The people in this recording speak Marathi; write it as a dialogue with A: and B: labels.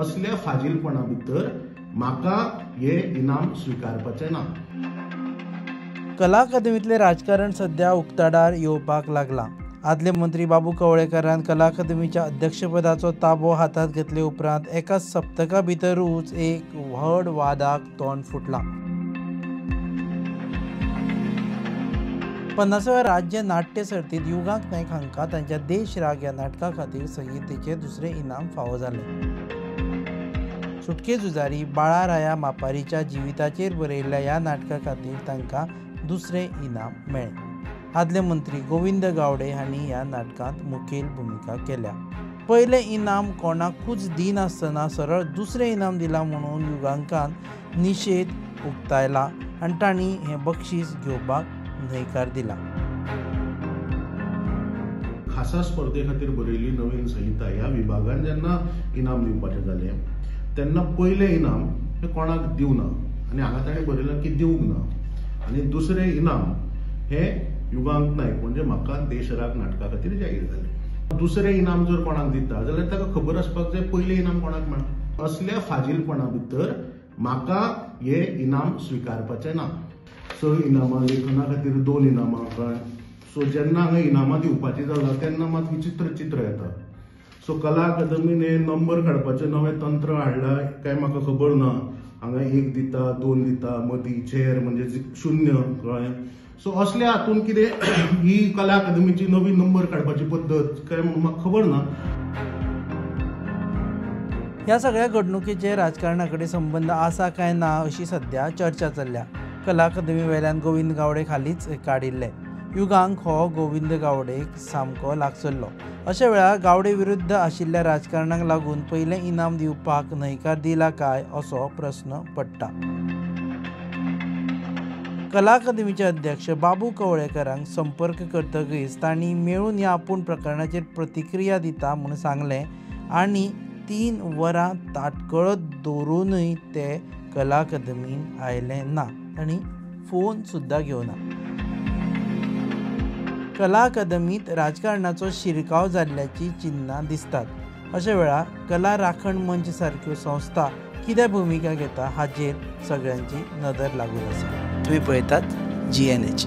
A: असल्या फाजीलपणा भितर म्हाका हे इनाम स्वीकारपाचें ना।
B: कला अकादमीतले राजकारण सध्या उक्ताडार येवपाक लागला। आदले मंत्री बाबू कवळेकारान कला अकादमीच्या अध्यक्षपदाचो ताबो हातात घेतले उपरांत एका सप्तका भितरूच एक व्हड वादाक तोंड फुटलां। 50व्या राज्य नाट्य सर्तीत युगांक नायक हांकां तांच्या देश राग ह्या नाटका खातीर संगीतेचें दुसरें इनाम फावो जालें। सुटके झुजारी बाळाराया मापारीच्या जिविताचेर बरयल्ल्या ह्या नाटका खातीर तांकां दुसरें इनाम मेळ्ळें। आदले मंत्री गोविंद गावडे हांणी ह्या नाटकांत मुखेल भुमिका केल्या। पयलें इनाम कोणाकूच दिनासतना सरळ दुसरें इनाम दिलां म्हणून युगांकान निशेध उक्तायला आनी तांणी हें बक्षीस घेवपाक न्हयकार दिला।
A: खासा स्पर्धे खातीर बरयल्ली नवीन संहिता ह्या विभागान जेन्ना इनाम दिवपाचें जालें तेन्ना पयलें इनाम हें कोणाक दिवना आनी हांगा ताणें बरयलां की दिवंक ना, आनी दुसरें इनाम हें युगांक नायक म्हणजे म्हाका देशराग नाटका खातीर जाहीर जालें। दुसरें इनाम जर कोणाक दिता जाल्यार ताका खबर आसपाक जाय पयलें इनाम कोणाक मेळ्ळां। असल्या फाजीलपणा भितर म्हाका हे इनाम स्वीकारपाचें ना। स इनामां लेखना खातीर 2 इनामां कळ्ळें। सो जेन्ना हांगा इनामां दिवपाचीं जालां तेन्ना मात विचित्र चित्र येता। सो कला अकादमीन हे नंबर काडपाचें नवें तंत्र हाडलां काय म्हाका खबर ना। हांगा 1 दिता 2 दिता मदीं चेर म्हणजे 0 कळ्ळें। सो असल्या हातून कितें ही कला अकादमीची नवी नंबर काडपाची पद्दत काय म्हणून म्हाका खबर ना।
B: ह्या सगळ्या घडणुकेचे राजकारणा कडेन संबंद आसा काय ना अशी सध्या चर्चा चल्ल्या। कला अकादमी वेल्यान गोविंद गावडे खालीच काडिल्ले। युगांक हो गोविंद गावडेक सामको लागसल्लो। अशा वेळार गावडे विरुद्ध आशिल्ल्या राजकारणाक लागून पयलें इनाम दिवपाक न्हयकार दिला काय असो प्रस्न पडटा। कला अकादमीचे अध्यक्ष बाबू कवळेकारांक संपर्क करतकीच तांणी मेळून ह्या आपूण प्रकरणाचेर प्रतिक्रिया दिता म्हूण सांगलें आनी 3 वरां ताटकळत दवरूनय ते कला अकादमीन आयले ना। तांणी फोन सुद्दां घेवना। कला अकादमीत राजकारणाचो शिरकाव जाल्ल्याची चिन्नां दिसतात। अशा वेळार कला राखण मंच सारक्यो संस्था कितें भुमिका घेता हाचेर सगळ्यांची नदर लागून आसा। तुम्ही पळयतात GNH।